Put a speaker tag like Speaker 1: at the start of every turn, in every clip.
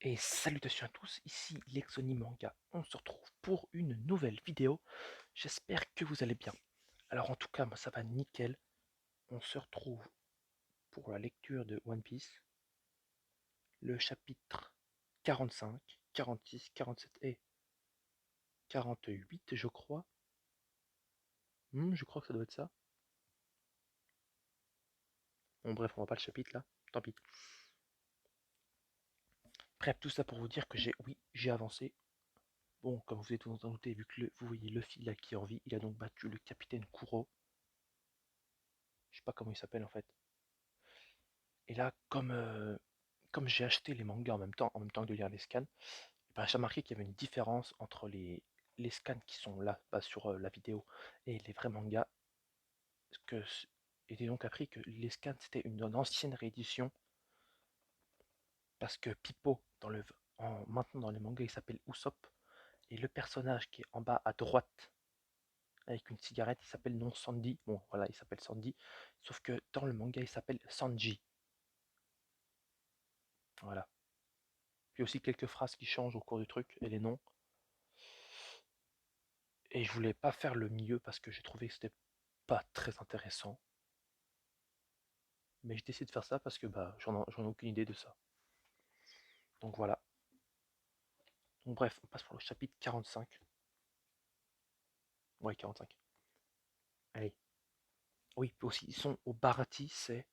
Speaker 1: Et salutations à tous, ici Lexoni Manga. On se retrouve pour une nouvelle vidéo. J'espère que vous allez bien. Alors en tout cas, moi ça va nickel. On se retrouve pour la lecture de One Piece, le chapitre 45, 46, 47 et 48, je crois. Je crois que ça doit être ça. Bon bref, on voit pas le chapitre là. Tant pis. Bref, tout ça pour vous dire que j'ai avancé. Bon, comme vous êtes vous en doutez, vu que vous voyez Luffy là qui est en vie, il a donc battu le capitaine Kuro. Je sais pas comment il s'appelle en fait. Et là, comme j'ai acheté les mangas en même temps que de lire les scans, ben, j'ai remarqué qu'il y avait une différence entre les scans qui sont là bas sur la vidéo et les vrais mangas. Que, et j'ai donc appris que les scans c'était une ancienne réédition parce que Pipo, maintenant dans les mangas, il s'appelle Usopp et le personnage qui est en bas à droite avec une cigarette, il s'appelle non Sandy. Bon, voilà, il s'appelle Sandy, sauf que dans le manga, il s'appelle Sanji. Voilà. Puis aussi quelques phrases qui changent au cours du truc et les noms. Et je voulais pas faire le milieu parce que j'ai trouvé que c'était pas très intéressant. Mais j'ai décidé de faire ça parce que bah, j'en ai aucune idée de ça. Donc voilà. Donc bref, on passe pour le chapitre 45. Ouais, 45. Allez. Oui, puis aussi, ils sont au Barati, c'est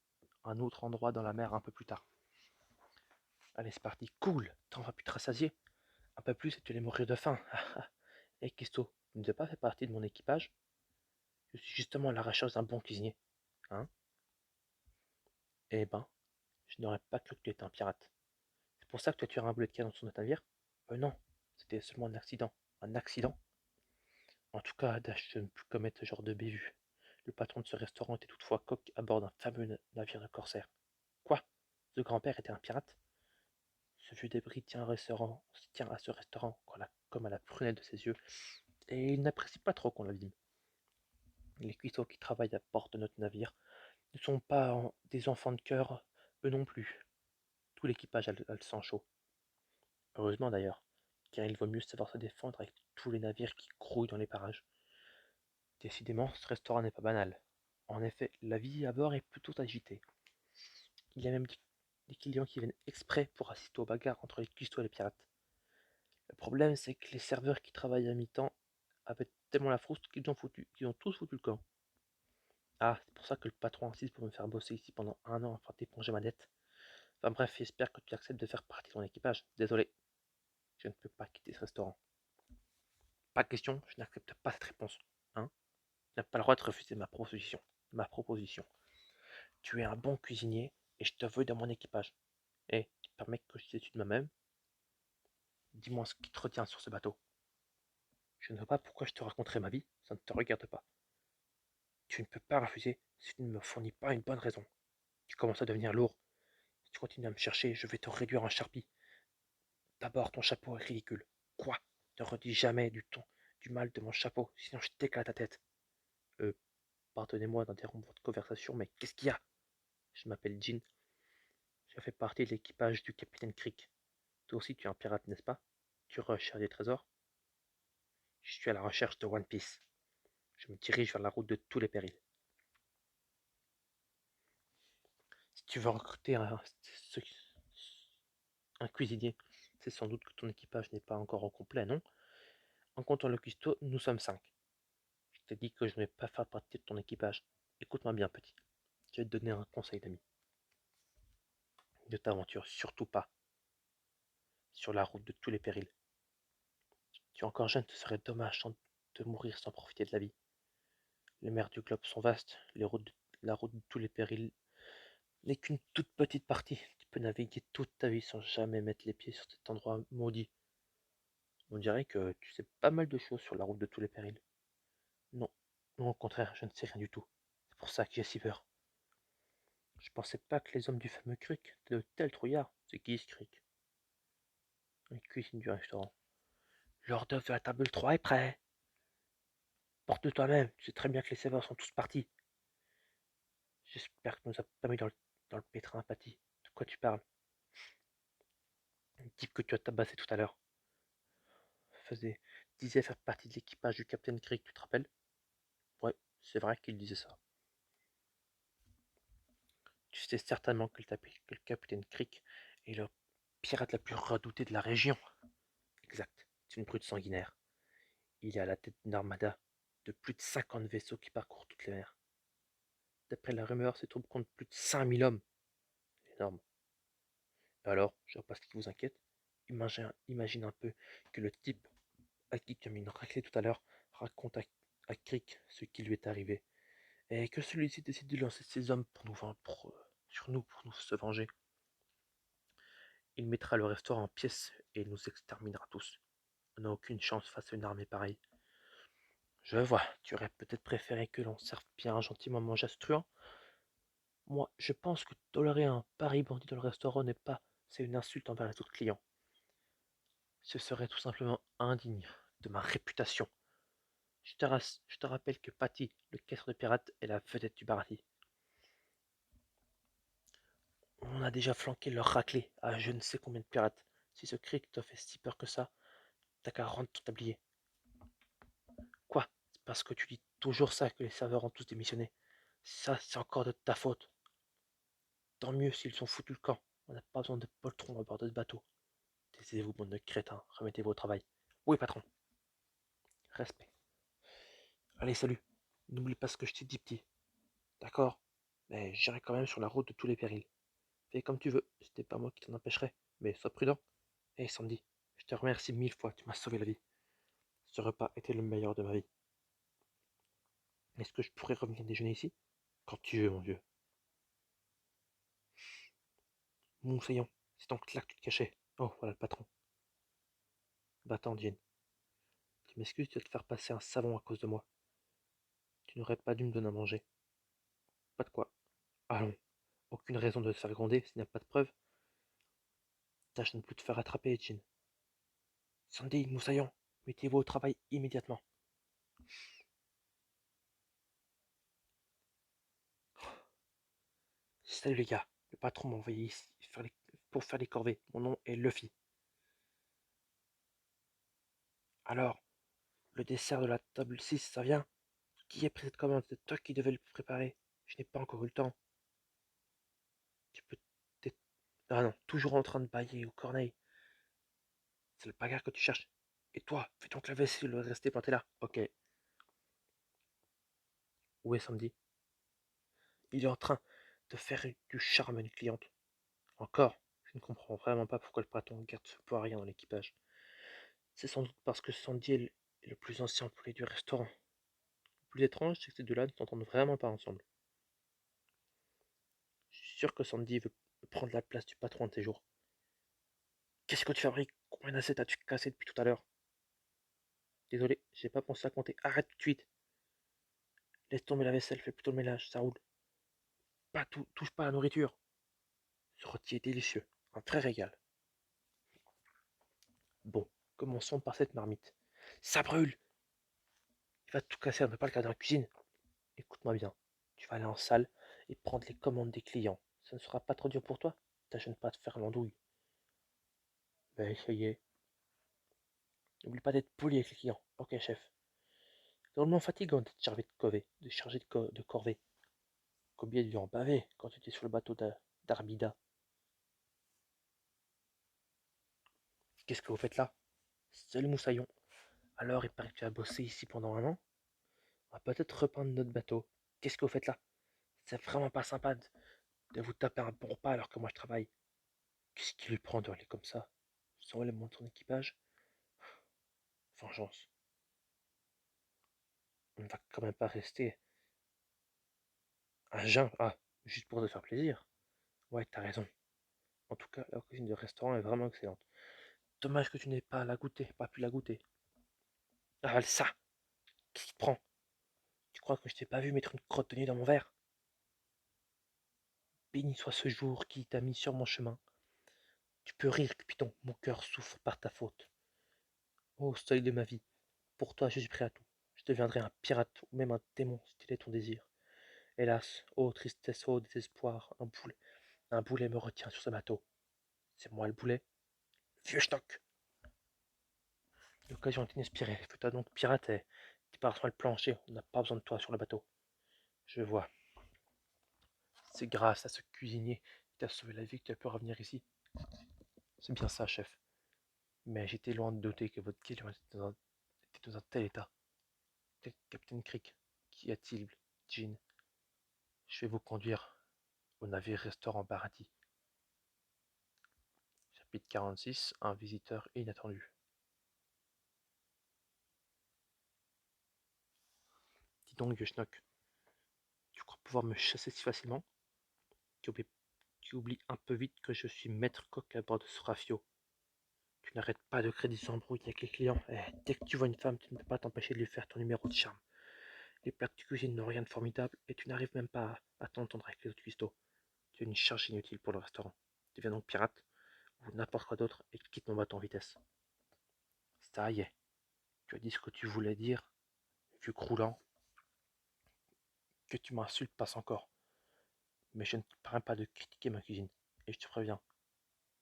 Speaker 1: un autre endroit dans la mer un peu plus tard. Allez, c'est parti. Cool, t'en vas plus te rassasier. Un peu plus et tu allais mourir de faim. Et Kisto, tu ne fais pas fait partie de mon équipage? Je suis justement la recherche d'un bon cuisinier. Hein? Eh ben, je n'aurais pas cru que tu étais un pirate. C'est pour ça que tu as tué un boulet de canon sur notre navire? Non, c'était seulement un accident. Un accident? En tout cas, Dash ne plus commettre ce genre de bévue. Le patron de ce restaurant était toutefois coq à bord d'un fameux navire de corsaires. Quoi? Ce grand-père était un pirate? Ce vieux débris tient à ce restaurant comme à la prunelle de ses yeux, et il n'apprécie pas trop qu'on l'abîme. Les cuisseaux qui travaillent à bord de notre navire ne sont pas des enfants de cœur, eux non plus. Tout l'équipage a le sang chaud. Heureusement d'ailleurs, car il vaut mieux savoir se défendre avec tous les navires qui grouillent dans les parages. Décidément, ce restaurant n'est pas banal. En effet, la vie à bord est plutôt agitée. Il y a même des clients qui viennent exprès pour assister aux bagarres entre les cuistots et les pirates. Le problème, c'est que les serveurs qui travaillent à mi-temps avaient tellement la frousse qu'ils ont tous foutu le camp. Ah, c'est pour ça que le patron insiste pour me faire bosser ici pendant un an afin d'éponger ma dette. Enfin bref, j'espère que tu acceptes de faire partie de mon équipage. Désolé, je ne peux pas quitter ce restaurant. Pas de question, je n'accepte pas cette réponse. Hein? Tu n'as pas le droit de refuser ma proposition. Ma proposition. Tu es un bon cuisinier et je te veux dans mon équipage. Et tu permets que je t'étudie de moi-même? Dis-moi ce qui te retient sur ce bateau. Je ne vois pas pourquoi je te raconterai ma vie, ça ne te regarde pas. Tu ne peux pas refuser si tu ne me fournis pas une bonne raison. Tu commences à devenir lourd. Si tu continues à me chercher, je vais te réduire en charpie. D'abord, ton chapeau est ridicule. Quoi? Ne redis jamais du mal de mon chapeau, sinon je t'éclate la tête. Euh, Pardonnez-moi d'interrompre votre conversation, mais qu'est-ce qu'il y a? Je m'appelle Jean. Je fais partie de l'équipage du capitaine Creek. Toi aussi, tu es un pirate, n'est-ce pas? Tu recherches des trésors? Je suis à la recherche de One Piece. Je me dirige vers la route de tous les périls. Si tu veux recruter un cuisinier, c'est sans doute que ton équipage n'est pas encore au complet, non? En comptant le cuistot, nous sommes 5. Je t'ai dit que je ne vais pas faire partie de ton équipage. Écoute-moi bien, petit. Je vais te donner un conseil d'ami. Ne t'aventure surtout pas sur la route de tous les périls. Tu es encore jeune, ce serait dommage de mourir sans profiter de la vie. Les mers du globe sont vastes, la route de tous les périls n'est qu'une toute petite partie. Tu peux naviguer toute ta vie sans jamais mettre les pieds sur cet endroit maudit. On dirait que tu sais pas mal de choses sur la route de tous les périls. Non, non, au contraire, je ne sais rien du tout. C'est pour ça que j'ai si peur. Je pensais pas que les hommes du fameux Crick étaient de tels trouillards. C'est qui ce Crick? Une cuisine du restaurant. L'hors-d'œuvre de la table 3 est prêt. Porte de toi-même, tu sais très bien que les serveurs sont tous partis. J'espère que tu nous as pas mis dans le pétrin, Patty. De quoi tu parles? type que tu as tabassé tout à l'heure faisait, disait faire partie de l'équipage du Capitaine Kirk, tu te rappelles? Ouais, c'est vrai qu'il disait ça. Tu sais certainement que le Capitaine Kirk est le pirate la plus redoutée de la région. Exact, c'est une brute sanguinaire. Il est à la tête d'une armada de plus de 50 vaisseaux qui parcourent toutes les mers. D'après la rumeur, ces troupes comptent plus de 5000 hommes. C'est énorme. Alors, je vois pas ce qui vous inquiète. Imagine un peu que le type à qui tu as mis une raclée tout à l'heure raconte à Crick ce qui lui est arrivé. Et que celui-ci décide de lancer ses hommes sur nous pour nous se venger. Il mettra le restaurant en pièces et il nous exterminera tous. On n'a aucune chance face à une armée pareille. Je vois, tu aurais peut-être préféré que l'on serve bien gentiment à manger à ce truand. Moi, je pense que tolérer un pareil bandit dans le restaurant n'est pas, c'est une insulte envers les autres clients. Ce serait tout simplement indigne de ma réputation. Je te rappelle que Patty, le caissier de pirates, est la vedette du paradis. On a déjà flanqué leur raclée à je ne sais combien de pirates. Si ce cric t'a fait si peur que ça, t'as qu'à rendre ton tablier. Quoi? C'est parce que tu dis toujours ça que les serveurs ont tous démissionné. Ça, c'est encore de ta faute. Tant mieux s'ils ont foutu le camp. On n'a pas besoin de poltrons à bord de ce bateau. Taisez-vous, bande de crétins. Remettez-vous au travail. Oui, patron. Respect. Allez, salut. N'oublie pas ce que je t'ai dit, petit. D'accord? Mais j'irai quand même sur la route de tous les périls. Fais comme tu veux. C'était pas moi qui t'en empêcherai. Mais sois prudent. Hé, Sandy, je te remercie 1000 fois. Tu m'as sauvé la vie. Ce repas était le meilleur de ma vie. Est-ce que je pourrais revenir déjeuner ici? Quand tu veux, mon vieux. Moussaillon, c'est donc là que tu te cachais. Oh, voilà le patron. Va-t'en, Jean. Tu m'excuses de te faire passer un savon à cause de moi. Tu n'aurais pas dû me donner à manger. Pas de quoi. Allons. Aucune raison de se faire gronder s'il n'y a pas de preuve. Tâche de ne plus te faire attraper, Jean. Sandy, Moussaillon, mettez-vous au travail immédiatement. Salut les gars, le patron m'a envoyé ici pour faire les corvées. Mon nom est Luffy. Alors, le dessert de la table 6, ça vient? Qui a pris cette commande? C'est toi qui devais le préparer. Je n'ai pas encore eu le temps. Tu peux t'être... Ah non, toujours en train de bailler aux corneilles. C'est le bagarre que tu cherches. Et toi, fais donc la vaisselle, le rester planté là. Ok. Où est Sandy? Il est en train de faire du charme à une cliente. Encore? Je ne comprends vraiment pas pourquoi le patron garde ce poirier dans l'équipage. C'est sans doute parce que Sandy est le plus ancien employé du restaurant. Le plus étrange, c'est que ces deux-là ne s'entendent vraiment pas ensemble. Je suis sûr que Sandy veut prendre la place du patron de tes jours. Qu'est-ce que tu fabriques? Combien d'assiettes as-tu cassé depuis tout à l'heure? Désolé, j'ai pas pensé à compter. Arrête tout de suite. Laisse tomber la vaisselle, fais plutôt le ménage, ça roule. Pas tout, touche pas à la nourriture. Ce rôti est délicieux, un vrai régal. Bon, commençons par cette marmite. Ça brûle! Il va tout casser, on ne peut pas le garder dans la cuisine. Écoute-moi bien, tu vas aller en salle et prendre les commandes des clients. Ça ne sera pas trop dur pour toi? Tâche de ne pas te faire l'andouille. Ben, ça y est. N'oublie pas d'être poli avec les clients. Ok, chef. C'est drôlement fatigant d'être chargé de corvée. De corvée. Combien de dû en baver quand tu étais sur le bateau d'Arbida. Qu'est-ce que vous faites là? Salut Moussaillon. Alors, il paraît que tu as bossé ici pendant un an? On va peut-être reprendre notre bateau. Qu'est-ce que vous faites là? C'est vraiment pas sympa de vous taper un bon repas alors que moi je travaille. Qu'est-ce qui lui prend de râler comme ça? Sans les membres de son équipage? Vengeance. On ne va quand même pas rester à jeun. Ah, juste pour te faire plaisir. Ouais, t'as raison. En tout cas, la cuisine de restaurant est vraiment excellente. Dommage que tu n'aies pas pu la goûter. Ah, ça! Qu'est-ce qui te prend? Tu crois que je t'ai pas vu mettre une crotte de nez dans mon verre? Béni soit ce jour qui t'a mis sur mon chemin. Tu peux rire, Cupidon, mon cœur souffre par ta faute. Ô seuil de ma vie, pour toi je suis prêt à tout. Je deviendrai un pirate ou même un démon si tel est ton désir. Hélas, ô tristesse, ô désespoir, un boulet me retient sur ce bateau. C'est moi le boulet? Vieux schnock! L'occasion est inespérée. Fais-toi donc pirate et tu pars sur le plancher. On n'a pas besoin de toi sur le bateau. Je vois. C'est grâce à ce cuisinier qui t'a sauvé la vie que tu as pu revenir ici. C'est bien ça, chef. Mais j'étais loin de douter que votre client était dans un tel état. Capitaine Crick, qu'y a-t-il, Jean? Je vais vous conduire au navire-restaurant Barati. Chapitre 46, un visiteur inattendu. Dis donc, vieux schnock, tu crois pouvoir me chasser si facilement? Tu oublies un peu vite que je suis maître coq à bord de ce rafio. Tu n'arrêtes pas de créer des embrouilles avec les clients. Et dès que tu vois une femme, tu ne peux pas t'empêcher de lui faire ton numéro de charme. Les plats que tu cuisines n'ont rien de formidable et tu n'arrives même pas à t'entendre avec les autres cuistots. Tu es une charge inutile pour le restaurant. Deviens donc pirate ou n'importe quoi d'autre et quitte mon bateau en vitesse. Ça y est, tu as dit ce que tu voulais dire, vieux croulant. Que tu m'insultes passe encore. Mais je ne te permets pas de critiquer ma cuisine. Et je te préviens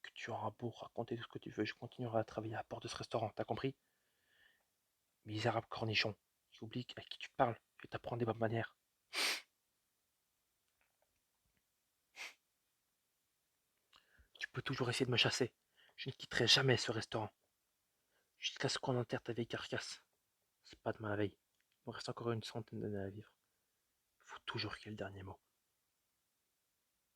Speaker 1: que tu auras beau raconter tout ce que tu veux, je continuerai à travailler à bord de ce restaurant, t'as compris? Misérable cornichon, tu oublies à qui tu parles et t'apprends des bonnes manières. Tu peux toujours essayer de me chasser. Je ne quitterai jamais ce restaurant. Jusqu'à ce qu'on enterre ta vieille carcasse. C'est pas demain la veille. Il me reste encore une centaine d'années à vivre. Il faut toujours qu'il y ait le dernier mot.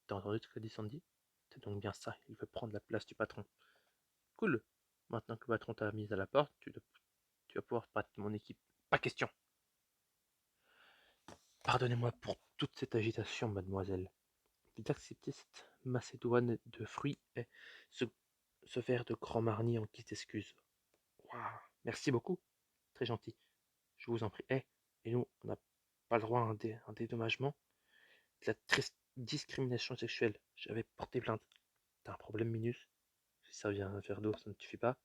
Speaker 1: T'as entendu ce que dit Sandy? C'est donc bien ça, il veut prendre la place du patron. Cool. Maintenant que le patron t'a mise à la porte, tu vas pouvoir battre mon équipe. Pas question. Pardonnez-moi pour toute cette agitation, mademoiselle. Veuillez accepter cette macédoine de fruits et ce, ce verre de grand marnier en guise d'excuse. Waouh, merci beaucoup. Très gentil. Je vous en prie. Et nous, on n'a pas le droit à un dédommagement de la discrimination sexuelle. J'avais porté plainte. T'as un problème, Minus? Si ça vient un verre d'eau, ça ne te suffit pas?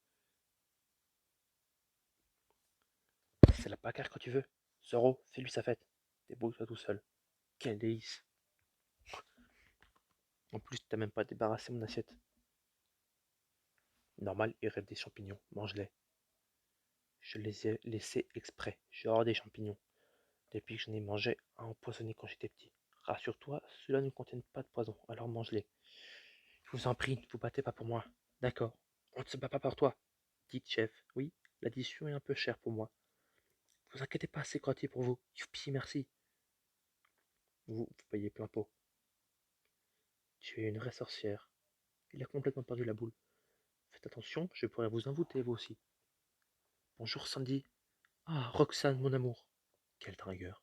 Speaker 1: C'est la bagarre quand tu veux. Zoro, fais-lui sa fête. Débrouille-toi tout seul. Quel délice. En plus, t'as même pas débarrassé mon assiette. Normal, il rêve des champignons. Mange-les. Je les ai laissés exprès. J'ai horreur des champignons. Depuis que j'en ai mangé un empoisonné quand j'étais petit. Rassure-toi, ceux-là ne contiennent pas de poison, alors mange-les. Je vous en prie, ne vous battez pas pour moi. D'accord, on ne se bat pas pour toi. Dites, chef. Oui, l'addition est un peu chère pour moi. Vous inquiétez pas, c'est gratuit pour vous. Youpi, merci. Vous payez plein pot. Tu es une vraie sorcière. Il a complètement perdu la boule. Faites attention, je pourrais vous envoûter, vous aussi. Bonjour, Sandy. Ah, Roxane, mon amour. Quel dringueur.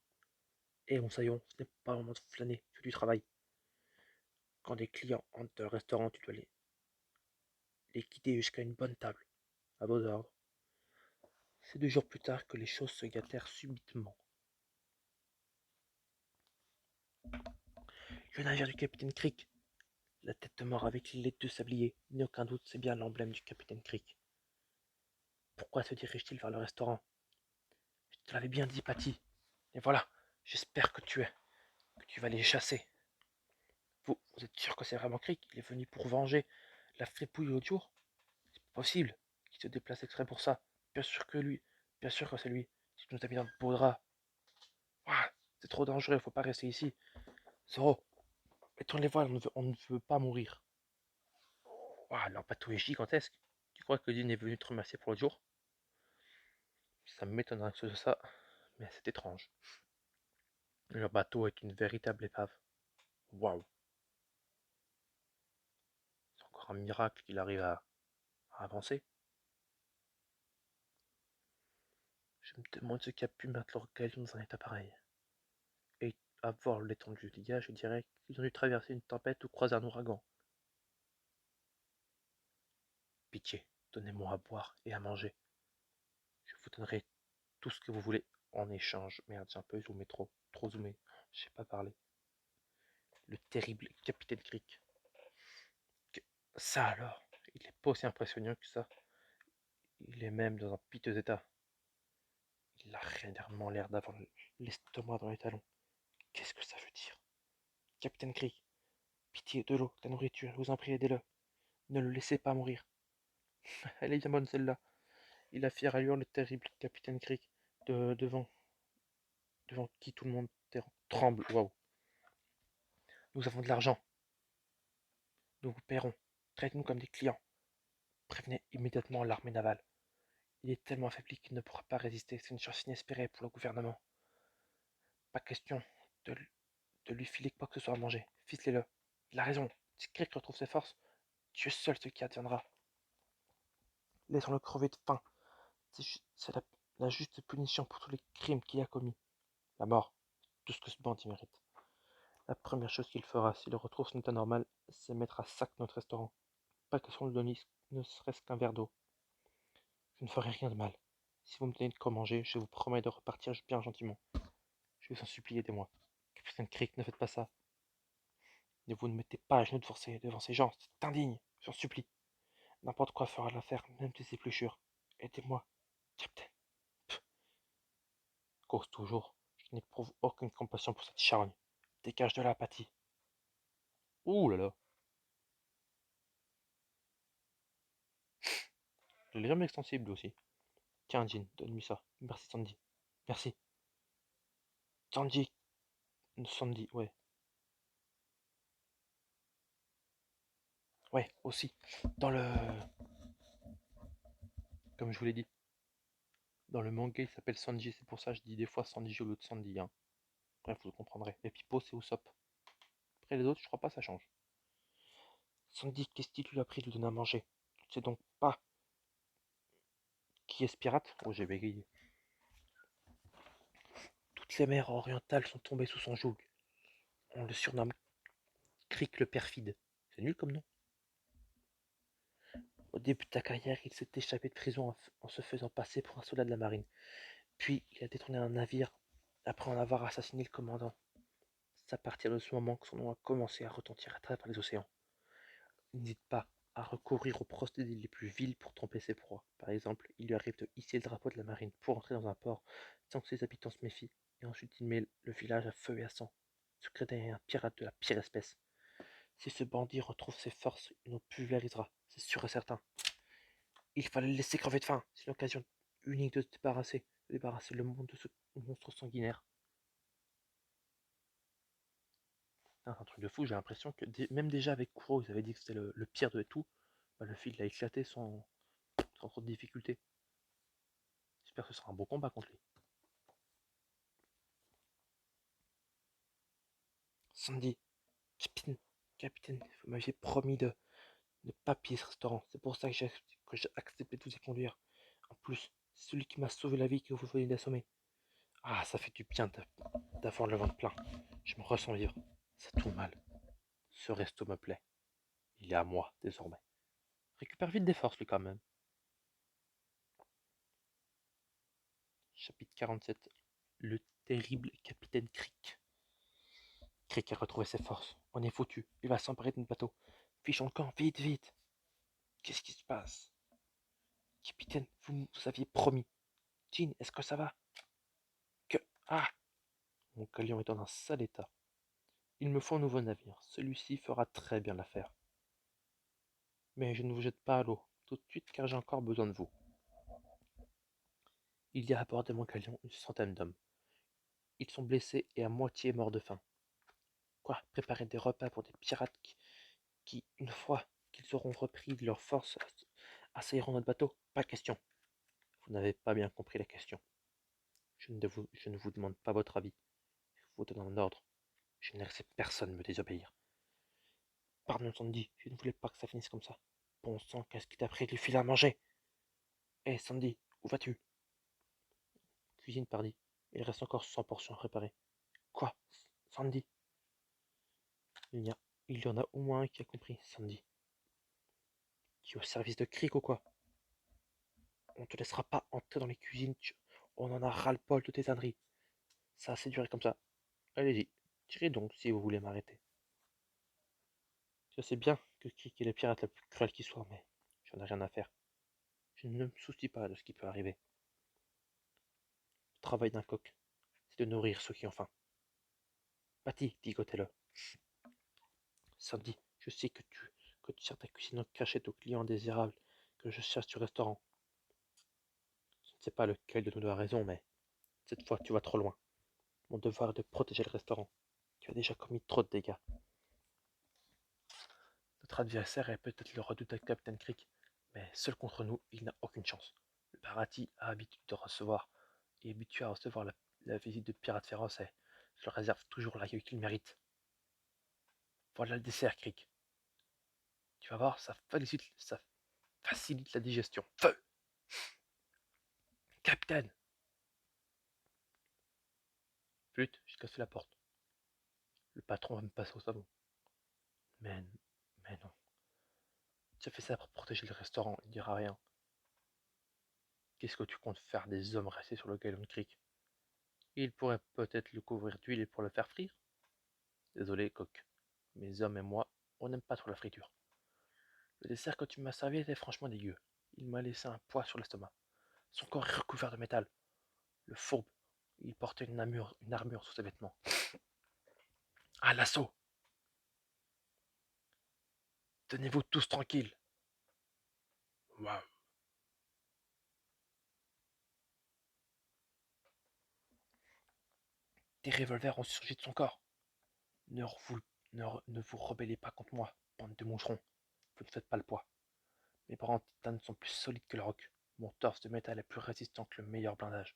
Speaker 1: Eh, mon saillon, ce n'est pas le moment de flâner, fais du travail. Quand des clients entrent dans le restaurant, tu dois les guider jusqu'à une bonne table. À vos ordres. C'est 2 jours plus tard que les choses se gâtèrent subitement. Le navire du capitaine Crick, la tête de mort avec les 2 sabliers. Il n'y a aucun doute, c'est bien l'emblème du capitaine Crick. Pourquoi se dirige-t-il vers le restaurant? Je te l'avais bien dit, Patty. Et voilà, j'espère que tu vas les chasser. Vous êtes sûr que c'est vraiment Crick? Il est venu pour venger la fripouille l'autre jour? C'est pas possible qu'il se déplace exprès pour ça. Bien sûr que lui, bien sûr que c'est lui. Tu nous as mis dans le beau drap. Ouah, c'est trop dangereux, faut pas rester ici. Zoro, mettons les voiles, on ne veut pas mourir. Ouah, leur bateau est gigantesque. Tu crois que Dean est venu te remercier pour le jour? Ça m'étonnerait que ce soit ça, mais c'est étrange. Leur bateau est une véritable épave. Waouh, c'est encore un miracle qu'il arrive à avancer. Je me demande ce qui a pu mettre leur galion dans un état pareil. Et à voir l'étendue des gars, je dirais qu'ils ont dû traverser une tempête ou croiser un ouragan. Pitié, donnez-moi à boire et à manger. Je vous donnerai tout ce que vous voulez en échange. Merde, j'ai un peu zoomé trop zoomé. Je sais pas parler. Le terrible capitaine Crick. Ça alors, il est pas aussi impressionnant que ça. Il est même dans un piteux état. Il a réellement l'air d'avoir l'estomac dans les talons. Qu'est-ce que ça veut dire? Capitaine Crick, pitié, de l'eau, de la nourriture, je vous en prie, aidez-le. Ne le laissez pas mourir. Elle est bien bonne celle-là. Il a fière allure le terrible capitaine Crick, devant qui tout le monde tremble. Waouh. Nous avons de l'argent. Nous vous paierons. Traite-nous comme des clients. Prévenez immédiatement l'armée navale. Il est tellement affaibli qu'il ne pourra pas résister. C'est une chance inespérée pour le gouvernement. Pas question de, de lui filer quoi que ce soit à manger. Ficelez-le. Il a raison. Si Crick retrouve ses forces, Dieu seul ce qui adviendra. Laissons-le crever de faim. C'est la juste punition pour tous les crimes qu'il a commis. La mort. Tout ce que ce bandit mérite. La première chose qu'il fera s'il retrouve son état normal, c'est mettre à sac notre restaurant. Pas question de donner ne serait-ce qu'un verre d'eau. Je ne ferai rien de mal. Si vous me donnez de quoi manger, je vous promets de repartir bien gentiment. Je vous en supplie, aidez-moi. Capitaine Crick, ne faites pas ça. Ne vous ne mettez pas à genoux devant ces gens, c'est indigne, j'en supplie. N'importe quoi fera l'affaire, même des épluchures. Aidez-moi, capitaine. Cause toujours, je n'éprouve aucune compassion pour cette charogne. Dégage de l'apathie. Ouh là là. Je l'ai jamais extensible aussi. Tiens, Jean, donne-lui ça. Merci, Sandy. Merci. Sandy. Sandy, ouais. Ouais, aussi. Dans le. Comme je vous l'ai dit, dans le manga, il s'appelle Sanji. C'est pour ça que je dis des fois Sanji au lieu de Sandy. Hein. Bref, vous le comprendrez. Et Pipo, c'est Usopp. Après les autres, je crois pas, ça change. Sandy, qu'est-ce qui lui a pris de lui donner à manger? Tu ne sais donc pas qui est ce pirate? Oh, j'ai bégayé. Toutes les mers orientales sont tombées sous son joug. On le surnomme Crick le perfide. C'est nul comme nom. Au début de sa carrière, il s'est échappé de prison en se faisant passer pour un soldat de la marine. Puis, il a détourné un navire après en avoir assassiné le commandant. C'est à partir de ce moment que son nom a commencé à retentir à travers les océans. Il n'hésite pas à recourir aux procédés les plus vils pour tromper ses proies. Par exemple, il lui arrive de hisser le drapeau de la marine pour entrer dans un port sans que ses habitants se méfient, et ensuite il met le village à feu et à sang. Se créer un pirate de la pire espèce. Si ce bandit retrouve ses forces, il nous pulvérisera, c'est sûr et certain. Il fallait le laisser crever de faim. C'est l'occasion unique de débarrasser le monde de ce monstre sanguinaire. C'est un truc de fou, j'ai l'impression que même déjà avec Kuro, ils avaient dit que c'était le pire de tout. Bah, le fil l'a éclaté sans trop de difficulté. J'espère que ce sera un beau combat contre lui. Sandy, capitaine, vous m'aviez promis de ne pas piller ce restaurant. C'est pour ça que j'ai accepté de vous y conduire. En plus, c'est celui qui m'a sauvé la vie que vous venez d'assommer. Ah, ça fait du bien d'avoir le ventre plein. Je me ressens vivre. Ça tourne mal. Ce resto me plaît. Il est à moi, désormais. Récupère vite des forces, lui, quand même. Chapitre 47. Le terrible capitaine Crick. Crick a retrouvé ses forces. On est foutu. Il va s'emparer de notre bateau. Fichons le camp, vite, vite. Qu'est-ce qui se passe? Capitaine, vous nous aviez promis. Jean, est-ce que ça va? Que. Ah! Mon galion est dans un sale état. Il me faut un nouveau navire. Celui-ci fera très bien l'affaire. Mais je ne vous jette pas à l'eau tout de suite car j'ai encore besoin de vous. Il y a à bord de mon galion une centaine d'hommes. Ils sont blessés et à moitié morts de faim. Quoi? Préparer des repas pour des pirates qui une fois qu'ils auront repris de leur force, assailleront notre bateau? Pas question. Vous n'avez pas bien compris la question. Je ne vous demande pas votre avis. Je vous donne un ordre. Je ne laisserai personne me désobéir. Pardon, Sandy, je ne voulais pas que ça finisse comme ça. Bon sang, qu'est-ce qui t'a pris de lui filer à manger? Hé, Sandy, où vas-tu? Cuisine, pardi. Il reste encore 100 portions à préparer. Quoi? Sandy? Il y en a au moins un qui a compris, Sandy. Tu es au service de Crick ou quoi? On te laissera pas entrer dans les cuisines. On en a ras-le-bol de tes âneries. Ça a assez duré comme ça. Allez-y, tirez donc si vous voulez m'arrêter. Je sais bien que Crick est le pirate le plus cruel qui soit, mais j'en ai rien à faire. Je ne me soucie pas de ce qui peut arriver. Le travail d'un coq, c'est de nourrir ceux qui ont faim. Patty, picotez-le. Sandy, je sais que tu sers ta cuisine en cachette aux clients indésirables, que je cherche du restaurant. Je ne sais pas lequel de nous deux a raison, mais cette fois tu vas trop loin. Mon devoir est de protéger le restaurant. Tu as déjà commis trop de dégâts. Notre adversaire est peut-être le redoutable Captain Creek, mais seul contre nous, il n'a aucune chance. Le Barati a habitude de recevoir et habitué à recevoir la visite de pirates féroces et je leur réserve toujours l'accueil qu'ils méritent. Voilà le dessert, Creek. Tu vas voir, ça facilite la digestion. Feu! Capitaine! Flûte, j'ai cassé la porte. Le patron va me passer au savon. Mais, mais non. Tu as fait ça pour protéger le restaurant, il ne dira rien. Qu'est-ce que tu comptes faire des hommes restés sur le Gallon Creek? Il pourrait peut-être le couvrir d'huile et pour le faire frire. Désolé, coq. Mes hommes et moi, on n'aime pas trop la friture. Le dessert que tu m'as servi était franchement dégueu. Il m'a laissé un poids sur l'estomac. Son corps est recouvert de métal. Le fourbe, il portait une armure sous ses vêtements. À l'assaut! Tenez-vous tous tranquilles! Waouh! Des revolvers ont surgi de son corps. Ne vous, ne vous rebellez pas contre moi, bande de moucherons. Vous ne faites pas le poids. Mes bras en titane sont plus solides que le roc. Mon torse de métal est plus résistant que le meilleur blindage.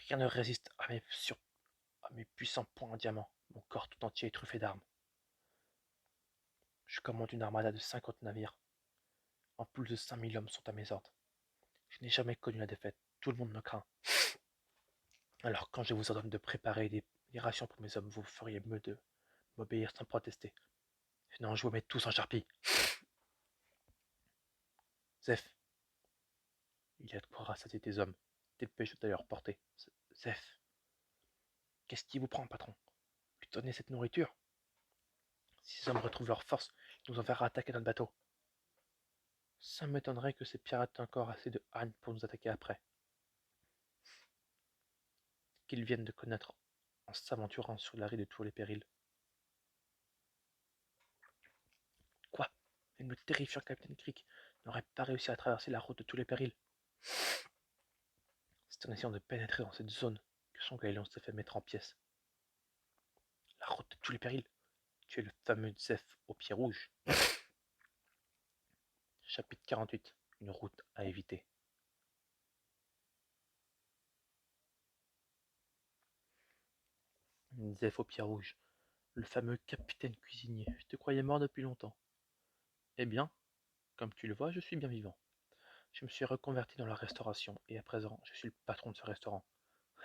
Speaker 1: Rien ne résiste à mes puissants poings en diamant. Mon corps tout entier est truffé d'armes. Je commande une armada de 50 navires. En plus de 5000 hommes sont à mes ordres. Je n'ai jamais connu la défaite. Tout le monde me craint. Alors quand je vous ordonne de préparer des rations pour mes hommes, vous feriez mieux de m'obéir sans protester. Sinon je vous mets tous en charpie. Zeph, il y a de quoi rassasier tes hommes. Dépêche de leur porter. Zeph, qu'est-ce qui vous prend, patron? Lui donner cette nourriture? Si ces hommes retrouvent leur force, ils nous enverra attaquer notre bateau. Ça m'étonnerait que ces pirates aient encore assez de haine pour nous attaquer après. Qu'ils viennent de connaître en s'aventurant sur la rive de tous les périls. Quoi? Même le terrifiant Captain Creek n'aurait pas réussi à traverser la route de tous les périls. C'est en essayant de pénétrer dans cette zone que son galion s'est fait mettre en pièces. La route de tous les périls. Tu es le fameux Zeph au pied rouge. Chapitre 48. Une route à éviter. Zeph au pied rouge. Le fameux capitaine cuisinier. Je te croyais mort depuis longtemps. Eh bien, comme tu le vois, je suis bien vivant. Je me suis reconverti dans la restauration et à présent, je suis le patron de ce restaurant.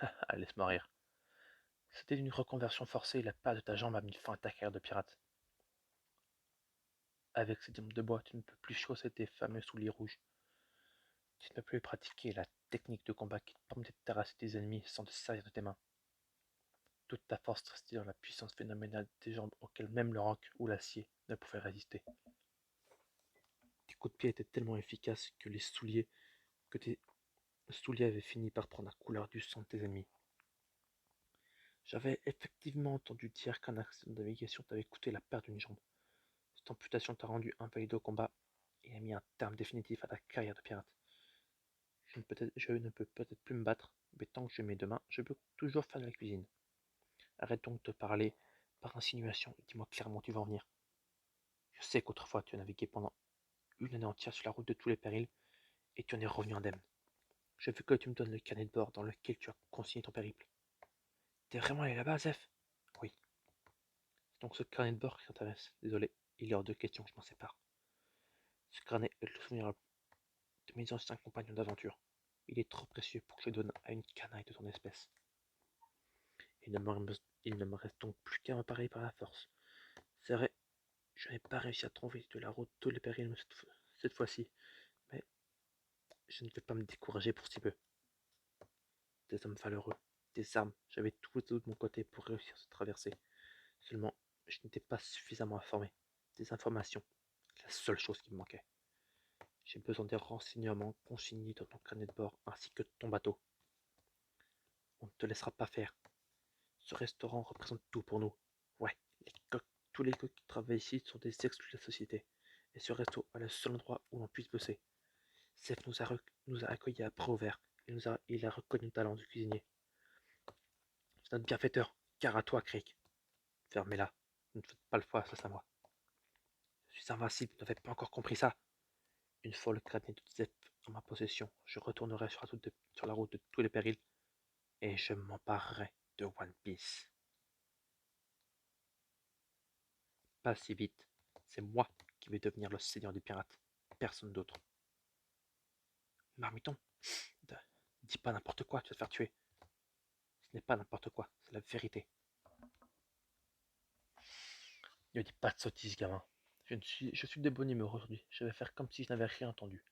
Speaker 1: Ah, laisse-moi rire. C'était une reconversion forcée et la perte de ta jambe a mis fin à ta carrière de pirate. Avec ces jambes de bois, tu ne peux plus chausser tes fameux souliers rouges. Tu ne peux plus pratiquer la technique de combat qui te permet de terrasser tes ennemis sans te servir de tes mains. Toute ta force restait dans la puissance phénoménale de tes jambes auxquelles même le roc ou l'acier ne pouvait résister. Tes coups de pied étaient tellement efficaces que tes souliers avaient fini par prendre la couleur du sang de tes ennemis. J'avais effectivement entendu dire qu'un accident de navigation t'avait coûté la perte d'une jambe. Cette amputation t'a rendu invalide au combat et a mis un terme définitif à ta carrière de pirate. Je ne peux peut-être plus me battre, mais tant que j'ai mes deux mains, je peux toujours faire de la cuisine. Arrête donc de parler par insinuation et dis-moi clairement où tu vas en venir. Je sais qu'autrefois tu as navigué pendant une année entière sur la route de tous les périls et tu en es revenu indemne. Je veux que tu me donnes le carnet de bord dans lequel tu as consigné ton périple. T'es vraiment allé là-bas, Zeph? Oui. C'est donc ce carnet de bord qui t'intéresse. Désolé, il y a hors de question que je m'en sépare. Ce carnet est le souvenir de mes anciens compagnons d'aventure. Il est trop précieux pour que je le donne à une canaille de ton espèce. Il ne me reste donc plus qu'à reparer par la force. C'est vrai, je n'ai pas réussi à trouver de la route tous les périls cette fois-ci, mais je ne vais pas me décourager pour si peu. Des hommes valeureux, des armes, j'avais tout de mon côté pour réussir cette traversée. Seulement, je n'étais pas suffisamment informé. Des informations, la seule chose qui me manquait. J'ai besoin des renseignements consignés dans ton carnet de bord ainsi que de ton bateau. On ne te laissera pas faire. Ce restaurant représente tout pour nous. Ouais, tous les coqs qui travaillent ici sont des exclus de la société. Et ce resto est le seul endroit où l'on puisse bosser. Zef nous a accueillis à bras ouverts. Il a reconnu le talent du cuisinier. C'est notre bienfaiteur. Car à toi, Crick. Fermez-la. Ne faites pas le foie face à moi. Je suis invincible, vous n'avez pas encore compris ça. Une fois le crâne de Zef en ma possession, je retournerai sur la route de tous les périls et je m'emparerai de One Piece. Pas si vite. C'est moi qui vais devenir le seigneur des pirates. Personne d'autre. Marmiton, dis pas n'importe quoi, tu vas te faire tuer. Ce n'est pas n'importe quoi, c'est la vérité. Ne dis pas de sottises, gamin. Je suis de bonne humeur aujourd'hui. Je vais faire comme si je n'avais rien entendu.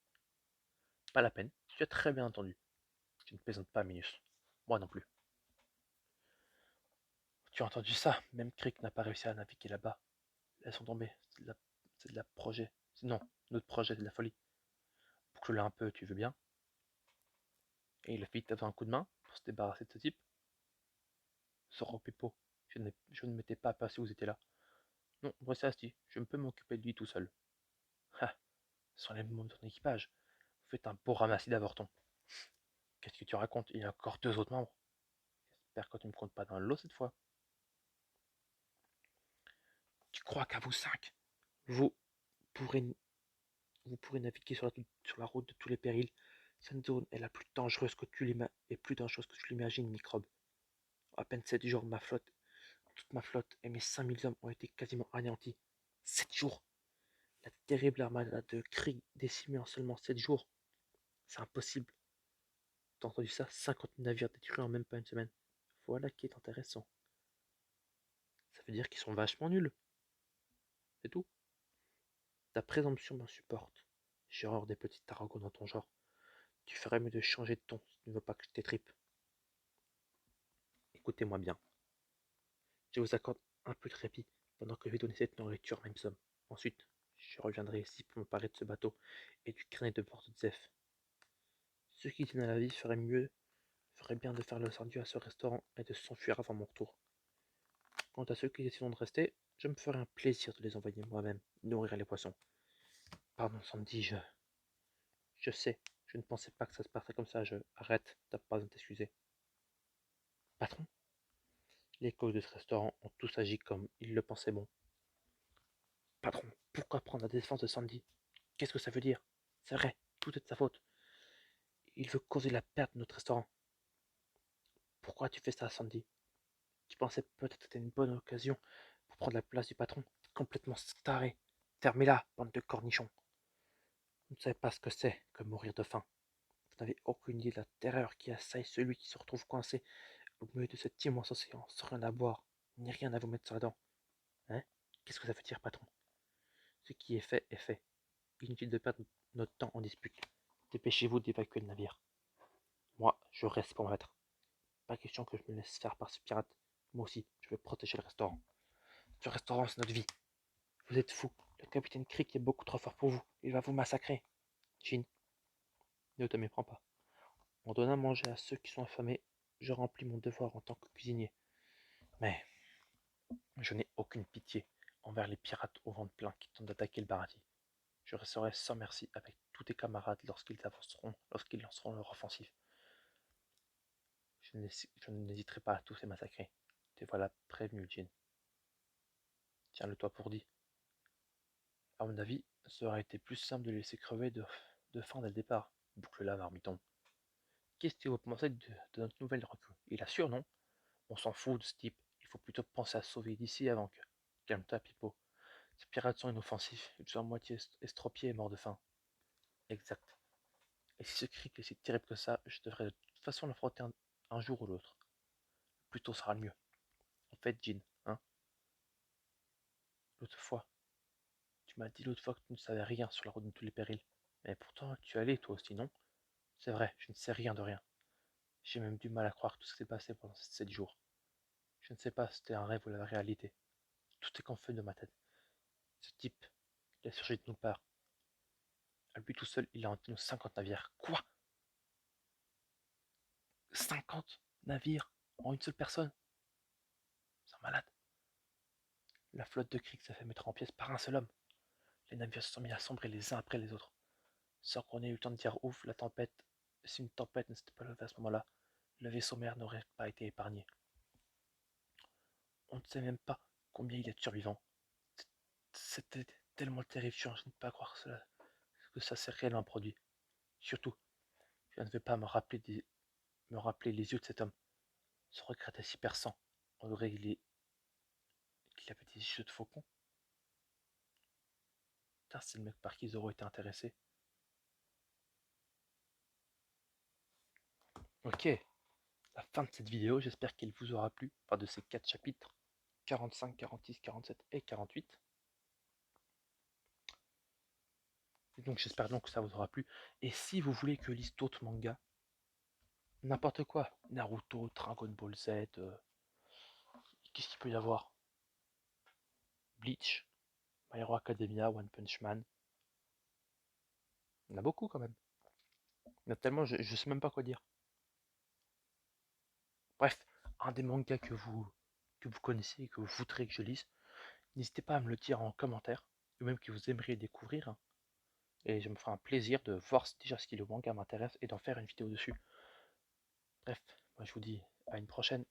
Speaker 1: Pas la peine, tu as très bien entendu. Tu ne plaisantes pas, Minus. Moi non plus. Tu as entendu ça? Même Crick n'a pas réussi à naviguer là-bas. Laissons tomber. C'est de la projet. Non, notre projet, c'est de la folie. Boucle-la un peu, tu veux bien? Et il a vite avoir un coup de main pour se débarrasser de ce type. Sors au pipeau. Je ne m'étais pas aperçu que vous étiez là. Non, restez assis. Je peux m'occuper de lui tout seul. Ah, ce sont les membres de ton équipage. Vous faites un beau ramassis d'avortons. Qu'est-ce que tu racontes? Il y a encore 2 autres membres. J'espère que tu ne me comptes pas dans le lot cette fois. Tu crois qu'à vous 5, vous pourrez, vous pourrez naviguer sur la route de tous les périls? Cette zone est la plus dangereuse que tu l'imagines, microbe. À peine 7 jours, toute ma flotte et mes 5000 hommes ont été quasiment anéantis. 7 jours! La terrible armada de Krieg décimée en seulement 7 jours. C'est impossible. T'as entendu ça? 50 navires détruits en même pas une semaine. Voilà qui est intéressant. Ça veut dire qu'ils sont vachement nuls. C'est tout. Ta présomption m'insupporte. J'ai horreur des petits taragons dans ton genre. Tu ferais mieux de changer de ton si tu ne veux pas que je t'étripe. Écoutez-moi bien. Je vous accorde un peu de répit pendant que je vais donner cette nourriture à mes hommes. Ensuite, je reviendrai ici pour me parer de ce bateau et du carnet de bord de Zef. Ceux qui tiennent à la vie feraient bien de faire le salut à ce restaurant et de s'enfuir avant mon retour. Quant à ceux qui décideront de rester, je me ferai un plaisir de les envoyer moi-même nourrir les poissons. Pardon, Sandy, je sais, je ne pensais pas que ça se passerait comme ça. Arrête, t'as pas besoin de t'excuser. Patron, les coachs de ce restaurant ont tous agi comme ils le pensaient bon. Patron, pourquoi prendre la défense de Sandy? Qu'est-ce que ça veut dire? C'est vrai, tout est de sa faute. Il veut causer la perte de notre restaurant. Pourquoi tu fais ça, Sandy? Tu pensais peut-être que c'était une bonne occasion pour prendre la place du patron? Complètement staré. Fermez-la, bande de cornichons. Vous ne savez pas ce que c'est que mourir de faim. Vous n'avez aucune idée de la terreur qui assaille celui qui se retrouve coincé au milieu de cet immense océan, sans rien à boire, ni rien à vous mettre sur la dent. Hein? Qu'est-ce que ça veut dire, patron? Ce qui est fait est fait. Inutile de perdre notre temps en dispute. Dépêchez-vous d'évacuer le navire. Moi, je reste pour me battre. Pas question que je me laisse faire par ce pirate. Moi aussi, je vais protéger le restaurant. Ce restaurant, c'est notre vie. Vous êtes fou. Le capitaine Crick est beaucoup trop fort pour vous. Il va vous massacrer. Jean, ne te méprends pas. En donnant à manger à ceux qui sont affamés, je remplis mon devoir en tant que cuisinier. Mais je n'ai aucune pitié envers les pirates au ventre plein qui tentent d'attaquer le paradis. Je resterai sans merci avec tous tes camarades lorsqu'ils lanceront leur offensive. Je n'hésiterai pas à tous les massacrer. Te voilà prévenu, Jean. Tiens-le-toi pour dit. À mon avis, ça aurait été plus simple de les laisser crever de faim dès le départ. Boucle-la, marmiton. Qu'est-ce que vous pensez de notre nouvelle recrue? Il assure, non? On s'en fout de ce type. Il faut plutôt penser à se sauver d'ici avant que. Calme-toi, Pipo. Ces pirates sont inoffensifs. Ils sont à moitié estropiés et morts de faim. Exact. Et si ce cri est si terrible que ça, je devrais de toute façon le frotter un jour ou l'autre. Plus tôt sera le mieux. En fait, Jean, hein? L'autre fois, tu m'as dit l'autre fois que tu ne savais rien sur la route de tous les périls. Mais pourtant, tu es allé toi aussi, non? C'est vrai, je ne sais rien de rien. J'ai même du mal à croire tout ce qui s'est passé pendant ces 7 jours. Je ne sais pas si c'était un rêve ou la réalité. Tout est confus de ma tête. Ce type, il a surgi de nulle part. À lui tout seul, il a hanté nos 50 navires. Quoi? 50 navires en une seule personne? C'est un malade. La flotte de Krieg s'est fait mettre en pièces par un seul homme. Les navires se sont mis à sombrer les uns après les autres. sans qu'on ait eu le temps de dire ouf, la tempête, si une tempête ne s'était pas levée à ce moment-là, le vaisseau mère n'aurait pas été épargné. On ne sait même pas combien il y a de survivants. C'était tellement terrifiant, je ne peux pas croire cela, que ça s'est réellement produit. Surtout, je ne vais pas me rappeler les yeux de cet homme. Son regard était si perçant. On dirait qu'il avait des yeux de faucon. Putain, c'est le mec par qui Zoro était intéressé. Ok, la fin de cette vidéo, j'espère qu'elle vous aura plu, enfin de ces 4 chapitres, 45, 46, 47 et 48. Et donc j'espère donc que ça vous aura plu. Et si vous voulez que je lise d'autres mangas, n'importe quoi, Naruto, Dragon Ball Z, qu'est-ce qu'il peut y avoir? Bleach, My Hero Academia, One Punch Man, il y en a beaucoup quand même. Il y en a tellement, je sais même pas quoi dire. Bref, un des mangas que vous connaissez et que vous voudrez que je lise, n'hésitez pas à me le dire en commentaire, ou même que vous aimeriez découvrir, hein. Et je me ferai un plaisir de voir déjà si le manga m'intéresse et d'en faire une vidéo dessus. Bref, moi je vous dis à une prochaine.